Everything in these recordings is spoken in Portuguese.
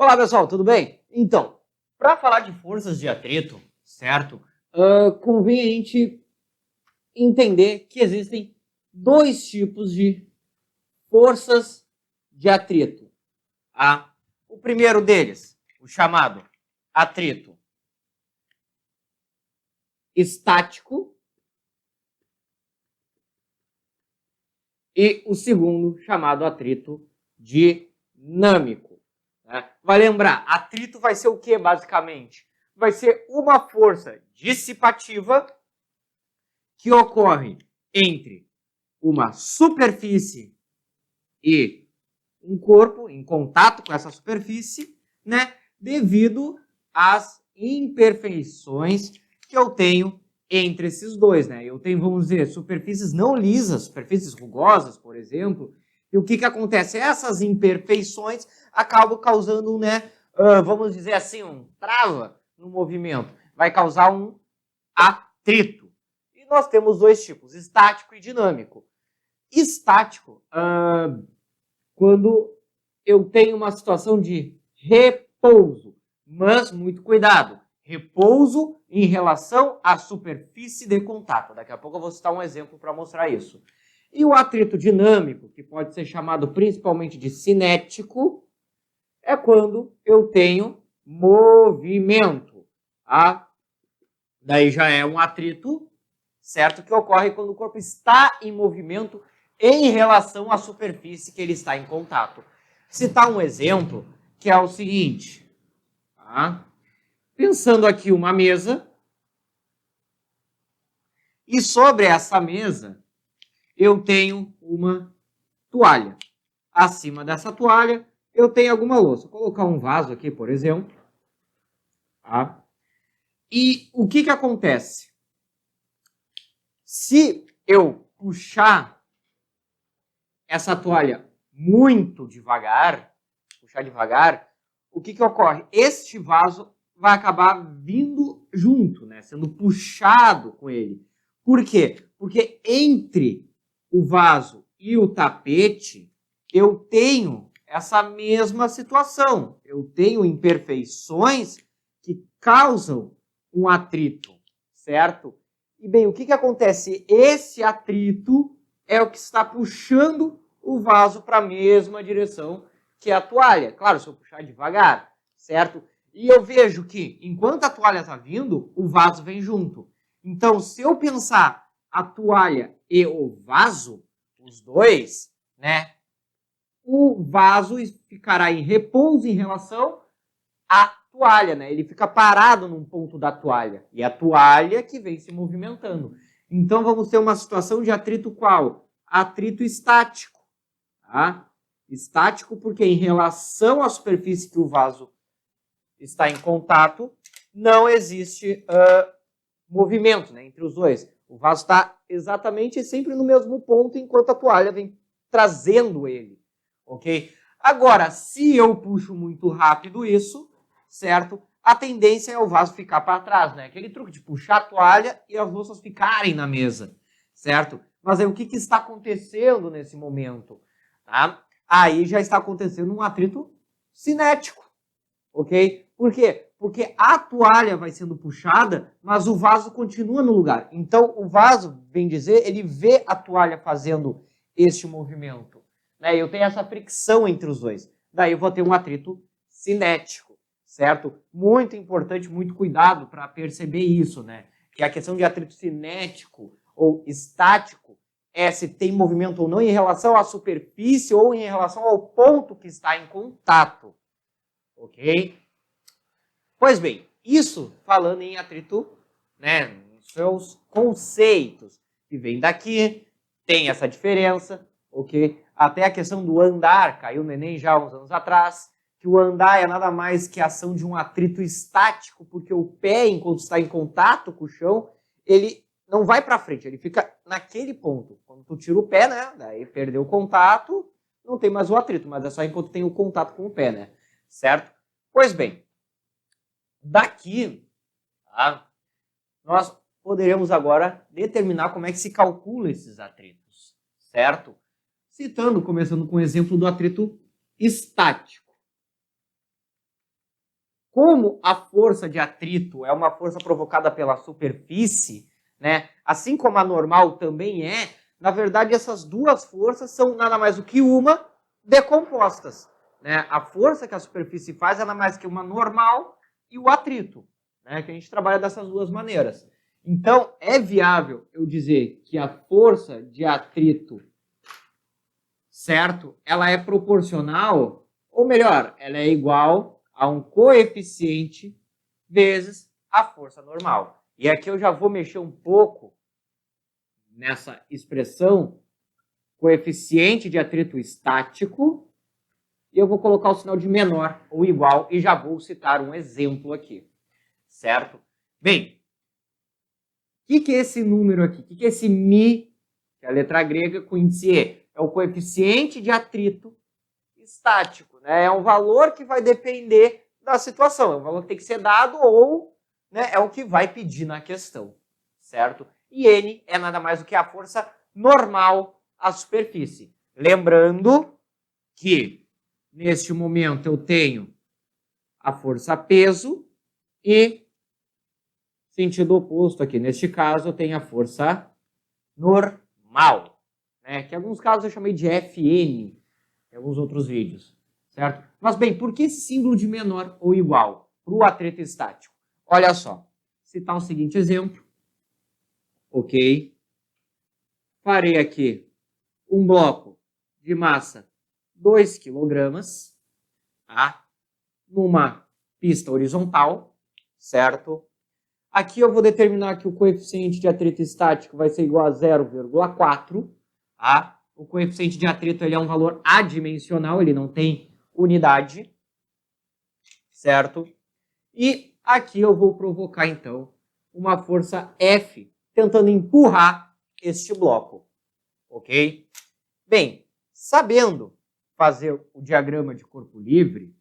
Olá, pessoal, tudo bem? Então, para falar de forças de atrito, certo? Convém a gente entender que existem dois tipos de forças de atrito. Tá? O primeiro deles, o chamado atrito estático, e o segundo, chamado atrito dinâmico. Né? Vai lembrar, atrito vai ser o que, basicamente? Vai ser uma força dissipativa que ocorre entre uma superfície e um corpo em contato com essa superfície, né, devido às imperfeições que eu tenho entre esses dois, né? Eu tenho, vamos dizer, superfícies não lisas, superfícies rugosas, por exemplo, e o que acontece? Essas imperfeições acabam causando, né, vamos dizer assim, um trava no movimento, vai causar um atrito. E nós temos dois tipos, estático e dinâmico. Estático, quando eu tenho uma situação de repouso, mas muito cuidado, repouso em relação à superfície de contato. Daqui a pouco eu vou citar um exemplo para mostrar isso. E o atrito dinâmico, que pode ser chamado principalmente de cinético, é quando eu tenho movimento. Tá? Daí já é um atrito, certo? Que ocorre quando o corpo está em movimento em relação à superfície que ele está em contato. Citar um exemplo que é o seguinte. Tá? Pensando aqui uma mesa, e sobre essa mesa eu tenho uma toalha. Acima dessa toalha eu tenho alguma louça. Vou colocar um vaso aqui, por exemplo. Tá? E o que acontece? Se eu puxar essa toalha muito devagar, puxar devagar, o que ocorre? Este vaso vai acabar vindo junto, né? Sendo puxado com ele. Por quê? Porque entre o vaso e o tapete, eu tenho essa mesma situação. Eu tenho imperfeições que causam um atrito, certo? E bem, o que acontece? Esse atrito é o que está puxando o vaso para a mesma direção que a toalha. Claro, se eu puxar devagar, certo? E eu vejo que, enquanto a toalha está vindo, o vaso vem junto. Então, se eu pensar a toalha e o vaso, os dois, né? O vaso ficará em repouso em relação à toalha, né? Ele fica parado num ponto da toalha. E a toalha que vem se movimentando. Então, vamos ter uma situação de atrito qual? Atrito estático. Tá? Estático porque em relação à superfície que o vaso está em contato, não existe movimento, né, entre os dois. O vaso está exatamente sempre no mesmo ponto enquanto a toalha vem trazendo ele, ok? Agora, se eu puxo muito rápido isso, certo? A tendência é o vaso ficar para trás, né? Aquele truque de puxar a toalha e as louças ficarem na mesa, certo? Mas aí o que está acontecendo nesse momento? Tá? Aí já está acontecendo um atrito cinético, ok? Por quê? Porque a toalha vai sendo puxada, mas o vaso continua no lugar. Então, o vaso, bem dizer, ele vê a toalha fazendo este movimento. Né? Eu tenho essa fricção entre os dois. Daí eu vou ter um atrito cinético, certo? Muito importante, muito cuidado para perceber isso, né? Que a questão de atrito cinético ou estático é se tem movimento ou não em relação à superfície ou em relação ao ponto que está em contato. Ok? Pois bem, isso falando em atrito, né, seus conceitos, que vem daqui, tem essa diferença, ok? Até a questão do andar, caiu no Enem já há uns anos atrás, que o andar é nada mais que a ação de um atrito estático, porque o pé, enquanto está em contato com o chão, ele não vai para frente, ele fica naquele ponto. Quando tu tira o pé, né, daí perdeu o contato, não tem mais o atrito, mas é só enquanto tem o contato com o pé, né, certo? Pois bem, daqui, tá, nós poderemos agora determinar como é que se calcula esses atritos, certo? Citando, começando com o exemplo do atrito estático. como a força de atrito é uma força provocada pela superfície, né? Assim como a normal também é, na verdade essas duas forças são nada mais do que uma decompostas, né? A força que a superfície faz é nada mais que uma normal e o atrito, né? Que a gente trabalha dessas duas maneiras. Então, é viável eu dizer que a força de atrito, certo? Ela é proporcional, ou melhor, ela é igual a um coeficiente vezes a força normal. E aqui eu já vou mexer um pouco nessa expressão coeficiente de atrito estático e eu vou colocar o sinal de menor ou igual e já vou citar um exemplo aqui, certo? Bem, o que é esse número aqui? O que é esse mi, que é a letra grega, com índice E? É o coeficiente de atrito estático, né? É um valor que vai depender da situação, é um valor que tem que ser dado ou, né, é o que vai pedir na questão, certo? E N é nada mais do que a força normal à superfície. Lembrando que, neste momento, eu tenho a força peso e sentido oposto aqui. Neste caso, eu tenho a força normal, né? Que em alguns casos eu chamei de Fn, em alguns outros vídeos, certo? Mas bem, por que esse símbolo de menor ou igual para o atrito estático? Olha só, citar o seguinte exemplo, ok? Farei aqui um bloco de massa 2 kg, tá? Numa pista horizontal, certo? Aqui eu vou determinar que o coeficiente de atrito estático vai ser igual a 0,4, tá? O coeficiente de atrito ele é um valor adimensional, ele não tem unidade, certo? E aqui eu vou provocar, então, uma força F, tentando empurrar este bloco, ok? Bem, sabendo fazer o diagrama de corpo livre,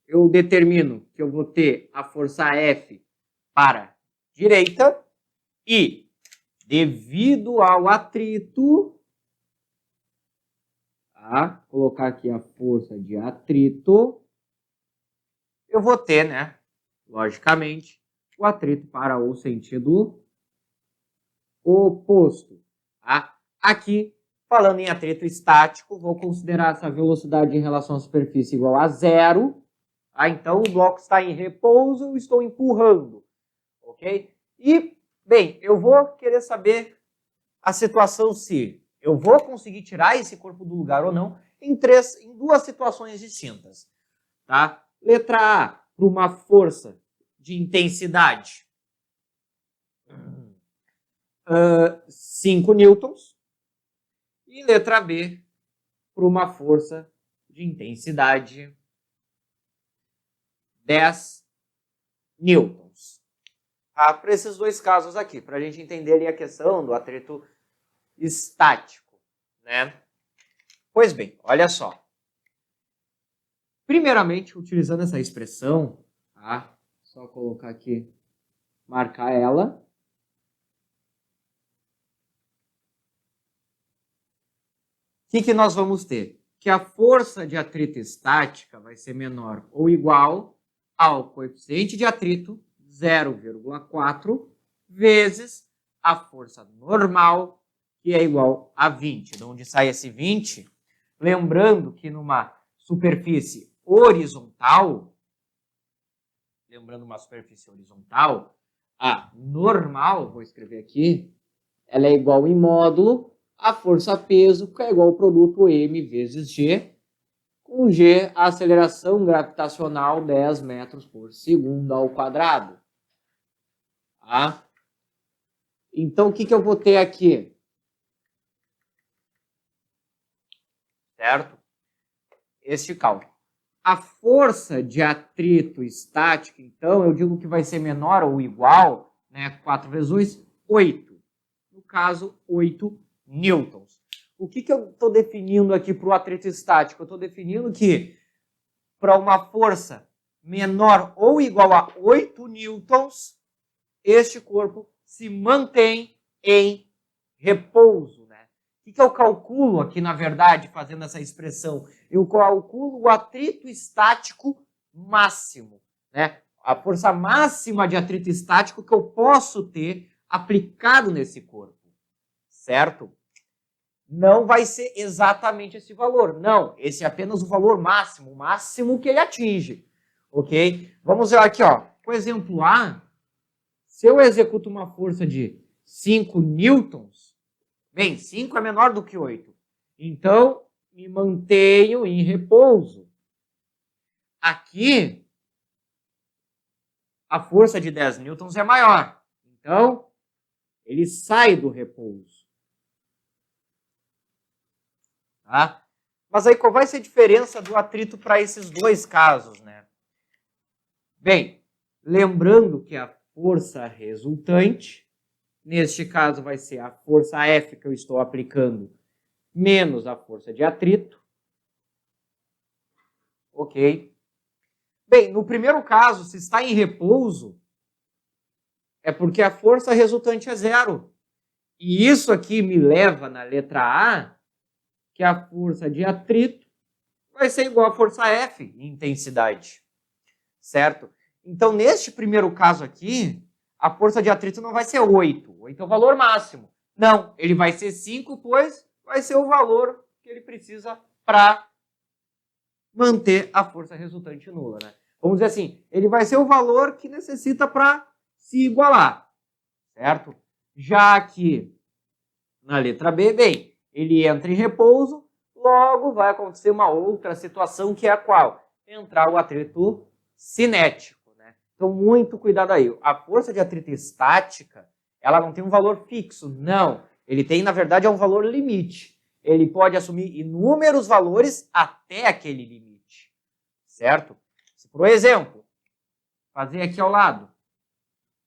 eu determino que eu vou ter a força F para a direita e, devido ao atrito, tá? Colocar aqui a força de atrito, eu vou ter, né, logicamente, o atrito para o sentido oposto. Tá? Aqui, falando em atrito estático, vou considerar essa velocidade em relação à superfície igual a zero. Tá? Então, o bloco está em repouso, eu estou empurrando. Ok? E, bem, eu vou querer saber a situação se eu vou conseguir tirar esse corpo do lugar ou não em duas situações distintas. Tá? Letra A, para uma força de intensidade 5 newtons. E letra B, para uma força de intensidade 10 newtons. Tá? Para esses dois casos aqui, para a gente entender ali a questão do atrito estático, né? Pois bem, olha só. Primeiramente, utilizando essa expressão, tá? Só colocar aqui, marcar ela. O que nós vamos ter? Que a força de atrito estática vai ser menor ou igual ao coeficiente de atrito 0,4 vezes a força normal, que é igual a 20. De onde sai esse 20? Lembrando que numa superfície horizontal, a normal, vou escrever aqui, ela é igual em módulo a força-peso, que é igual ao produto m vezes g, com g a aceleração gravitacional 10 metros por segundo ao quadrado. Tá? Então, o que eu vou ter aqui? Certo? Este cálculo. A força de atrito estático, então, eu digo que vai ser menor ou igual, né? 4 vezes 2, 8. No caso, 8 newtons. O que eu estou definindo aqui para o atrito estático? Eu estou definindo que para uma força menor ou igual a 8 newtons, este corpo se mantém em repouso. Né? O que eu calculo aqui, na verdade, fazendo essa expressão? Eu calculo o atrito estático máximo, né? A força máxima de atrito estático que eu posso ter aplicado nesse corpo, certo? Não vai ser exatamente esse valor, não. Esse é apenas o valor máximo, o máximo que ele atinge, ok? Vamos ver aqui, ó. Com o exemplo A, se eu executo uma força de 5 newtons, bem, 5 é menor do que 8. Então, me mantenho em repouso. Aqui, a força de 10 newtons é maior. Então, ele sai do repouso. Tá? Mas aí qual vai ser a diferença do atrito para esses dois casos, né? Bem, lembrando que a força resultante, neste caso vai ser a força F que eu estou aplicando, menos a força de atrito. Ok? Bem, no primeiro caso, se está em repouso, é porque a força resultante é zero. E isso aqui me leva na letra A, que a força de atrito vai ser igual à força F em intensidade, certo? Então, neste primeiro caso aqui, a força de atrito não vai ser 8. 8 é o valor máximo. Não, ele vai ser 5, pois vai ser o valor que ele precisa para manter a força resultante nula, né? Vamos dizer assim, ele vai ser o valor que necessita para se igualar, certo? Já que na letra B, bem, ele entra em repouso, logo vai acontecer uma outra situação que é a qual? Entrar o atrito cinético, né? Então, muito cuidado aí. A força de atrito estática, ela não tem um valor fixo, não. Ele tem, na verdade, um valor limite. Ele pode assumir inúmeros valores até aquele limite, certo? Se, por exemplo, fazer aqui ao lado,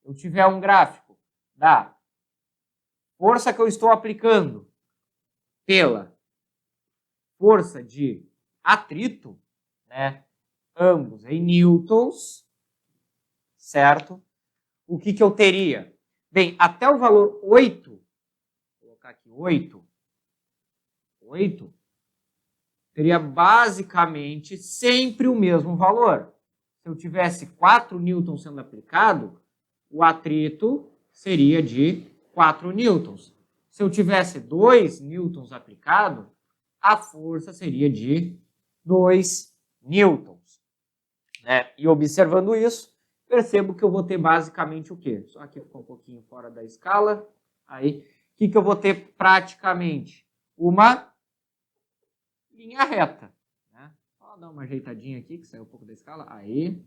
eu tiver um gráfico da força que eu estou aplicando pela força de atrito, né, ambos em newtons, certo? O que eu teria? Bem, até o valor 8, vou colocar aqui 8, teria basicamente sempre o mesmo valor. Se eu tivesse 4 newtons sendo aplicado, o atrito seria de 4 newtons. Se eu tivesse 2 newtons aplicado, a força seria de 2 newtons. Né? E observando isso, percebo que eu vou ter basicamente o quê? Só aqui ficou um pouquinho fora da escala. Aí, o que eu vou ter praticamente? Uma linha reta. Né? Só dar uma ajeitadinha aqui, que saiu um pouco da escala. Aí.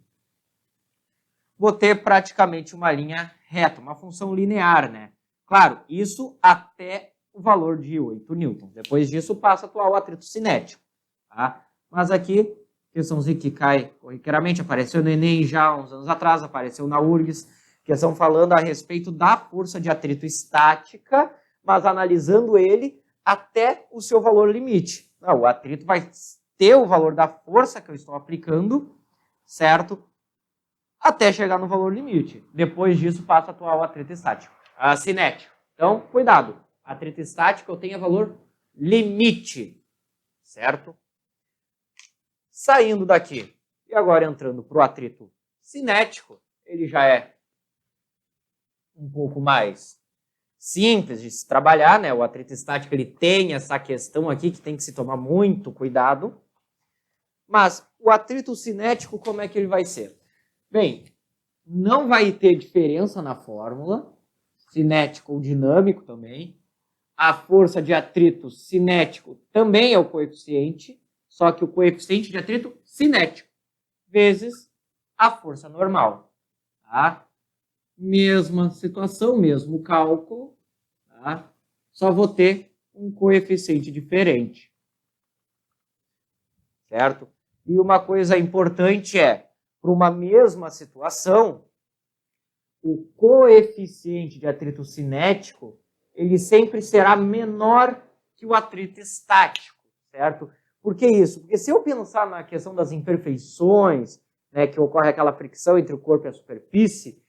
Vou ter praticamente uma linha reta, uma função linear, né? Claro, isso até o valor de 8 newtons. Depois disso, passa a atuar o atrito cinético. Tá? Mas aqui, questãozinha que cai corriqueiramente, apareceu no Enem já há uns anos atrás, apareceu na URGS, questão falando a respeito da força de atrito estática, mas analisando ele até o seu valor limite. Não, o atrito vai ter o valor da força que eu estou aplicando, certo? Até chegar no valor limite. Depois disso, passa a atuar o atrito estático. Cinético. Então, cuidado. Atrito estático eu tenho valor limite. Certo? Saindo daqui e agora entrando para o atrito cinético, ele já é um pouco mais simples de se trabalhar, né? O atrito estático ele tem essa questão aqui que tem que se tomar muito cuidado. Mas o atrito cinético, como é que ele vai ser? Bem, não vai ter diferença na fórmula, cinético ou dinâmico também. A força de atrito cinético também é o coeficiente, só que o coeficiente de atrito cinético vezes a força normal. Tá? Mesma situação, mesmo cálculo, tá? Só vou ter um coeficiente diferente. Certo? E uma coisa importante é, para uma mesma situação, o coeficiente de atrito cinético ele sempre será menor que o atrito estático, certo? Por que isso? Porque se eu pensar na questão das imperfeições, né, que ocorre aquela fricção entre o corpo e a superfície,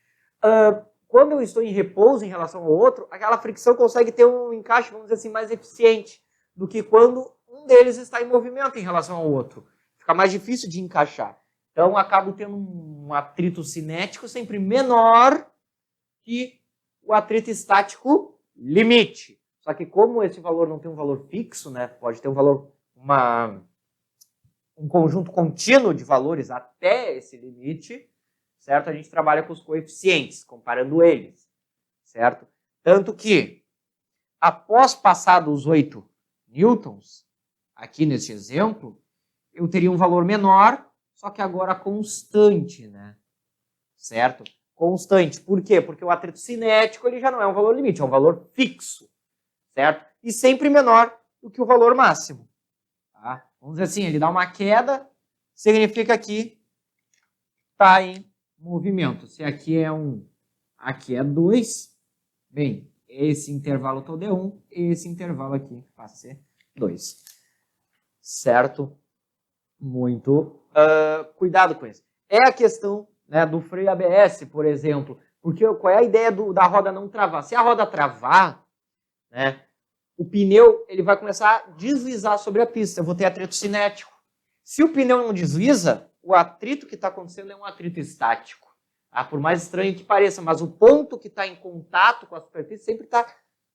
quando eu estou em repouso em relação ao outro, aquela fricção consegue ter um encaixe, vamos dizer assim, mais eficiente do que quando um deles está em movimento em relação ao outro. Fica mais difícil de encaixar. Então, acabo tendo um atrito cinético sempre menor que o atrito estático limite. Só que como esse valor não tem um valor fixo, né, pode ter um valor, um conjunto contínuo de valores até esse limite, certo? A gente trabalha com os coeficientes, comparando eles, certo? Tanto que, após passar dos 8 newtons, aqui neste exemplo, eu teria um valor menor, só que agora constante, né? Certo? Constante. Por quê? Porque o atrito cinético ele já não é um valor limite, é um valor fixo, certo? E sempre menor do que o valor máximo. Tá? Vamos dizer assim, ele dá uma queda, significa que está em movimento. Se aqui é 1, aqui é 2, bem, esse intervalo todo é 1, esse intervalo aqui passa a ser 2. Certo? Muito cuidado com isso. É a questão, né, do freio ABS, por exemplo. Porque qual é a ideia da roda não travar? Se a roda travar, né, o pneu ele vai começar a deslizar sobre a pista. Eu vou ter atrito cinético. Se o pneu não desliza, o atrito que está acontecendo é um atrito estático. Tá? Por mais estranho que pareça, mas o ponto que está em contato com a superfície sempre está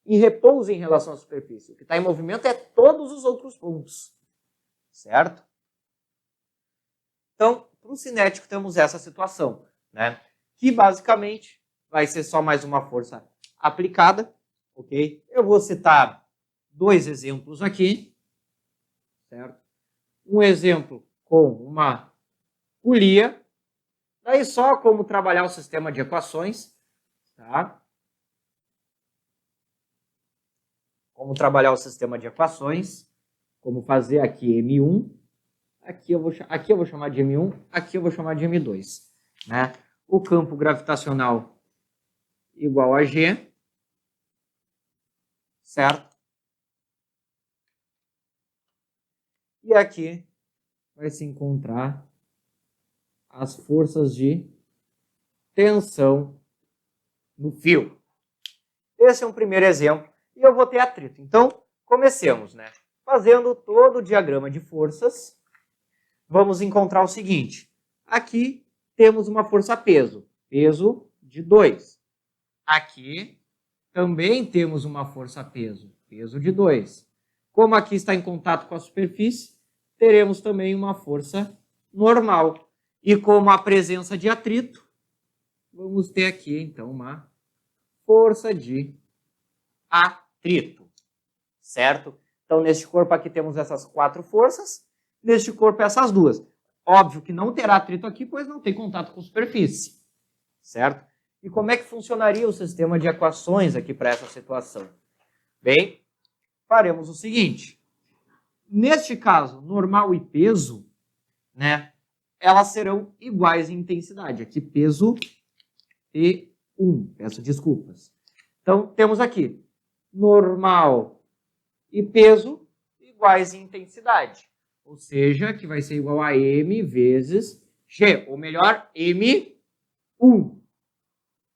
em repouso em relação à superfície. O que está em movimento é todos os outros pontos. Certo? Então, para o cinético temos essa situação, né? Que basicamente vai ser só mais uma força aplicada, ok? Eu vou citar 2 exemplos aqui, certo? Um exemplo com uma polia, daí só como trabalhar o sistema de equações, tá? Como trabalhar o sistema de equações, como fazer aqui M1, aqui eu vou chamar de M1, aqui eu vou chamar de M2. Né? O campo gravitacional igual a G, certo? E aqui vai se encontrar as forças de tensão no fio. Esse é um primeiro exemplo e eu vou ter atrito. Então, comecemos, né? Fazendo todo o diagrama de forças, vamos encontrar o seguinte. Aqui temos uma força peso, peso de 2. Aqui também temos uma força peso, peso de 2. Como aqui está em contato com a superfície, teremos também uma força normal. E como a presença de atrito, vamos ter aqui então uma força de atrito, certo? Então neste corpo aqui temos essas 4 forças, neste corpo essas 2. Óbvio que não terá atrito aqui, pois não tem contato com a superfície, certo? E como é que funcionaria o sistema de equações aqui para essa situação? Bem, faremos o seguinte. Neste caso, normal e peso, né, elas serão iguais em intensidade. Aqui peso T1, peço desculpas. Então, temos aqui normal e peso iguais em intensidade. Ou seja, que vai ser igual a M vezes G, ou melhor, M1.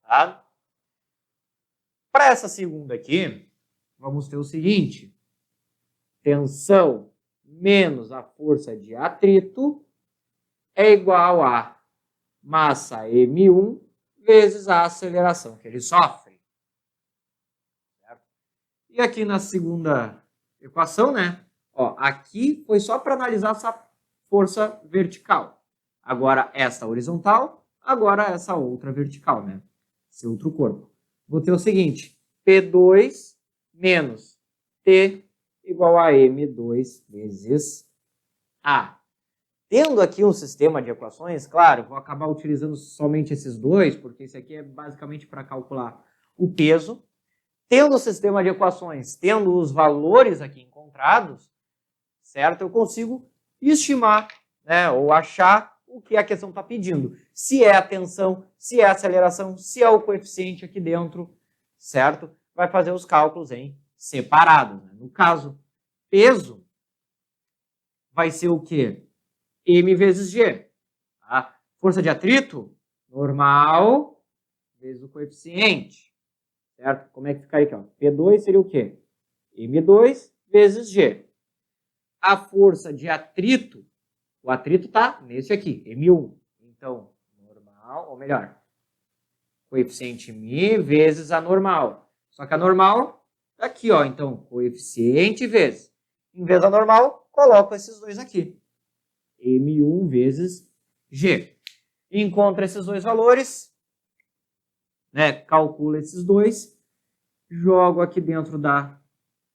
Tá? Para essa segunda aqui, vamos ter o seguinte. Tensão menos a força de atrito é igual a massa M1 vezes a aceleração que ele sofre. Certo? E aqui na segunda equação, né? Ó, aqui foi só para analisar essa força vertical. Agora essa horizontal, agora essa outra vertical, né? Esse outro corpo. Vou ter o seguinte, P2 menos T igual a M2 vezes A. Tendo aqui um sistema de equações, claro, vou acabar utilizando somente esses dois, porque esse aqui é basicamente para calcular o peso. Tendo o sistema de equações, tendo os valores aqui encontrados, certo? Eu consigo estimar, né, ou achar o que a questão está pedindo. Se é a tensão, se é a aceleração, se é o coeficiente aqui dentro, certo? Vai fazer os cálculos em separado. Né? No caso, peso vai ser o quê? M vezes G. Tá? Força de atrito, normal, vezes o coeficiente. Certo? Como é que fica aí? Ó? P2 seria o quê? M2 vezes G. A força de atrito, O atrito está nesse aqui, M1. Então, normal, ou melhor, coeficiente μ vezes a normal. Só que a normal está aqui, ó. Então, coeficiente vezes. Em vez da normal, coloco esses dois aqui. M1 vezes G. Encontro esses dois valores, né? Calculo esses dois, jogo aqui dentro da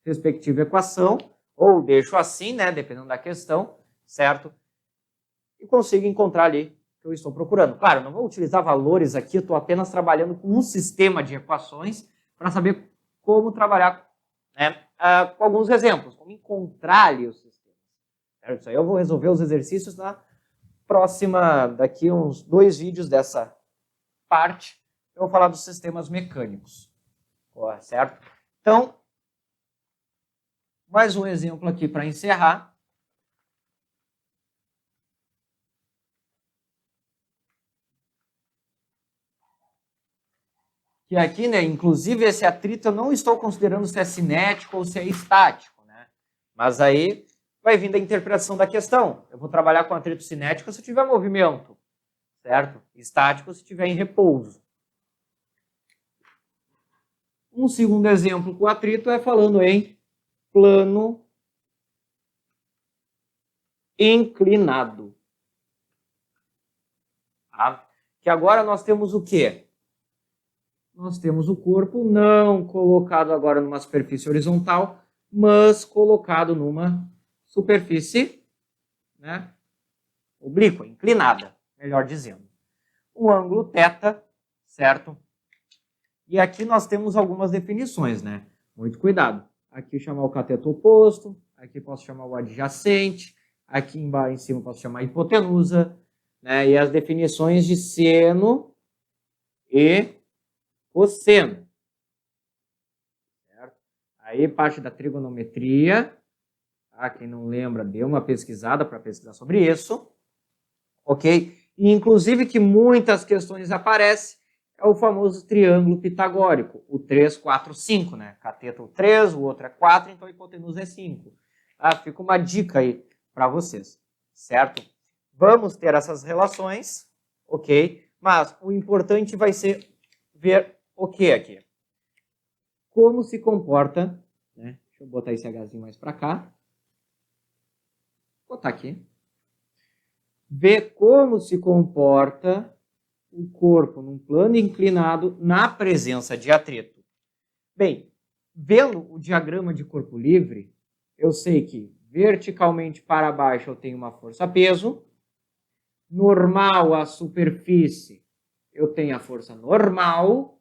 respectiva equação, ou deixo assim, né? Dependendo da questão, certo? E consigo encontrar ali o que eu estou procurando. Claro, não vou utilizar valores aqui, eu estou apenas trabalhando com um sistema de equações para saber como trabalhar, né, com alguns exemplos, como encontrar ali o sistema. Certo? Isso aí eu vou resolver os exercícios na próxima, daqui uns 2 vídeos dessa parte, eu vou falar dos sistemas mecânicos. Certo? Então, mais um exemplo aqui para encerrar. Que aqui, né, inclusive esse atrito eu não estou considerando se é cinético ou se é estático, né? Mas aí vai vir da interpretação da questão. Eu vou trabalhar com atrito cinético se tiver movimento, certo? Estático se tiver em repouso. Um segundo exemplo com atrito é falando em plano inclinado. Tá? Que agora nós temos o quê? Nós temos o corpo não colocado agora numa superfície horizontal, mas colocado numa superfície, né, oblíqua, inclinada, melhor dizendo. Um ângulo θ, certo? E aqui nós temos algumas definições, né? Muito cuidado. Aqui chamar o cateto oposto, aqui posso chamar o adjacente, aqui embaixo em cima posso chamar a hipotenusa, né? E as definições de seno e cosseno. Certo? Aí parte da trigonometria. Tá? Quem não lembra, dê uma pesquisada para pesquisar sobre isso. Ok? E inclusive que muitas questões aparecem é o famoso triângulo pitagórico. O 3, 4, 5, né? Cateto 3, o outro é 4, então a hipotenusa é 5. Tá? Fica uma dica aí para vocês. Certo? Vamos ter essas relações, ok? Mas o importante vai ser ver o que aqui? Como se comporta, né? Deixa eu botar esse Hzinho mais para cá. Vou botar aqui. Ver como se comporta o corpo num plano inclinado na presença de atrito. Bem, vendo o diagrama de corpo livre, eu sei que verticalmente para baixo eu tenho uma força-peso, normal à superfície eu tenho a força normal,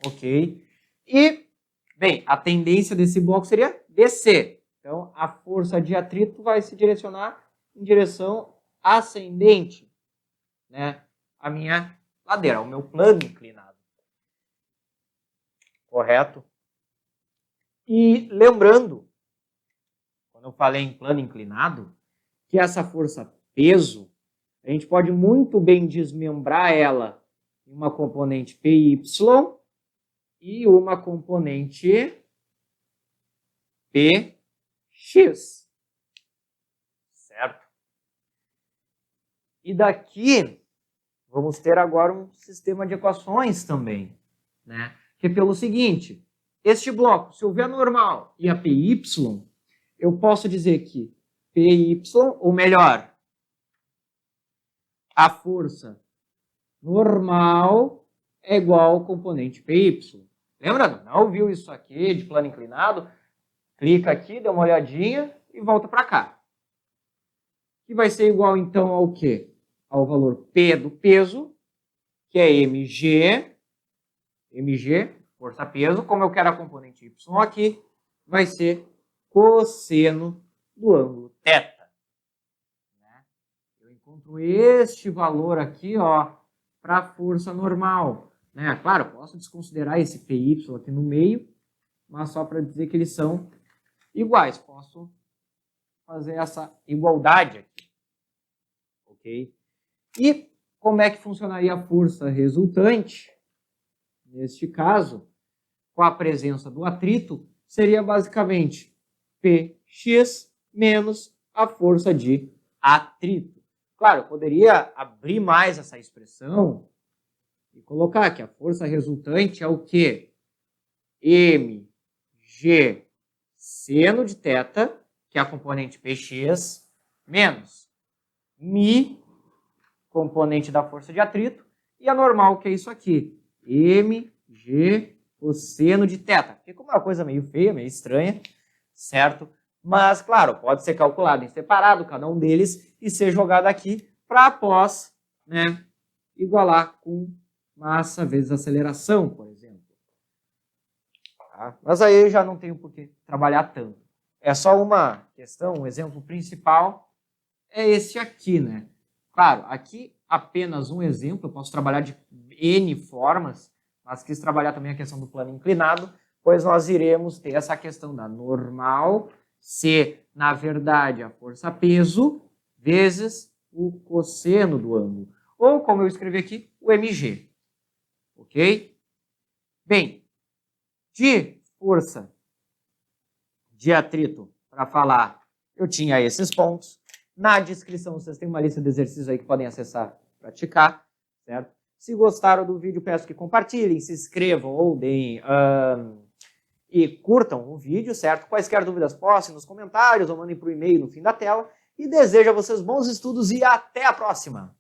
ok? E, bem, a tendência desse bloco seria descer. Então, a força de atrito vai se direcionar em direção ascendente, né? A minha ladeira, o meu plano inclinado. Correto? E lembrando, quando eu falei em plano inclinado, que essa força peso, a gente pode muito bem desmembrar ela em uma componente PY e uma componente PX. Certo? E daqui, vamos ter agora um sistema de equações também, né? Que é pelo seguinte, este bloco, se houver normal e a PY, eu posso dizer que PY, ou melhor, a força normal é igual ao componente PY. Lembra? Não viu isso aqui de plano inclinado? Clica aqui, dá uma olhadinha e volta para cá. Que vai ser igual então ao quê? Ao valor P do peso, que é mg, força-peso, como eu quero a componente Y aqui, vai ser cosseno do ângulo θ. Eu encontro este valor aqui, ó, para a força normal. Né? Claro, posso desconsiderar esse PY aqui no meio, mas só para dizer que eles são iguais. Posso fazer essa igualdade aqui. Ok? E como é que funcionaria a força resultante? Neste caso, com a presença do atrito, seria basicamente Px menos a força de atrito. Claro, eu poderia abrir mais essa expressão e colocar que a força resultante é o quê? mg seno de θ, que é a componente px, menos mi, componente da força de atrito, e a normal, que é isso aqui, mg cosseno de θ. Fica uma coisa meio feia, meio estranha, certo? Mas, claro, pode ser calculado em separado, cada um deles, e ser jogado aqui para após, né, igualar com massa vezes aceleração, por exemplo. Tá? Mas aí eu já não tenho por que trabalhar tanto. É só uma questão, um exemplo principal é esse aqui, né? Claro, aqui apenas um exemplo, eu posso trabalhar de N formas, mas quis trabalhar também a questão do plano inclinado, pois nós iremos ter essa questão da normal ser, na verdade, a força-peso vezes o cosseno do ângulo. Ou, como eu escrevi aqui, o mg. Ok? Bem, de força de atrito, para falar, eu tinha esses pontos. Na descrição vocês têm uma lista de exercícios aí que podem acessar, praticar, certo? Se gostaram do vídeo, peço que compartilhem, se inscrevam ou deem e curtam o vídeo, certo? Quaisquer dúvidas postem nos comentários ou mandem por e-mail no fim da tela. E desejo a vocês bons estudos e até a próxima!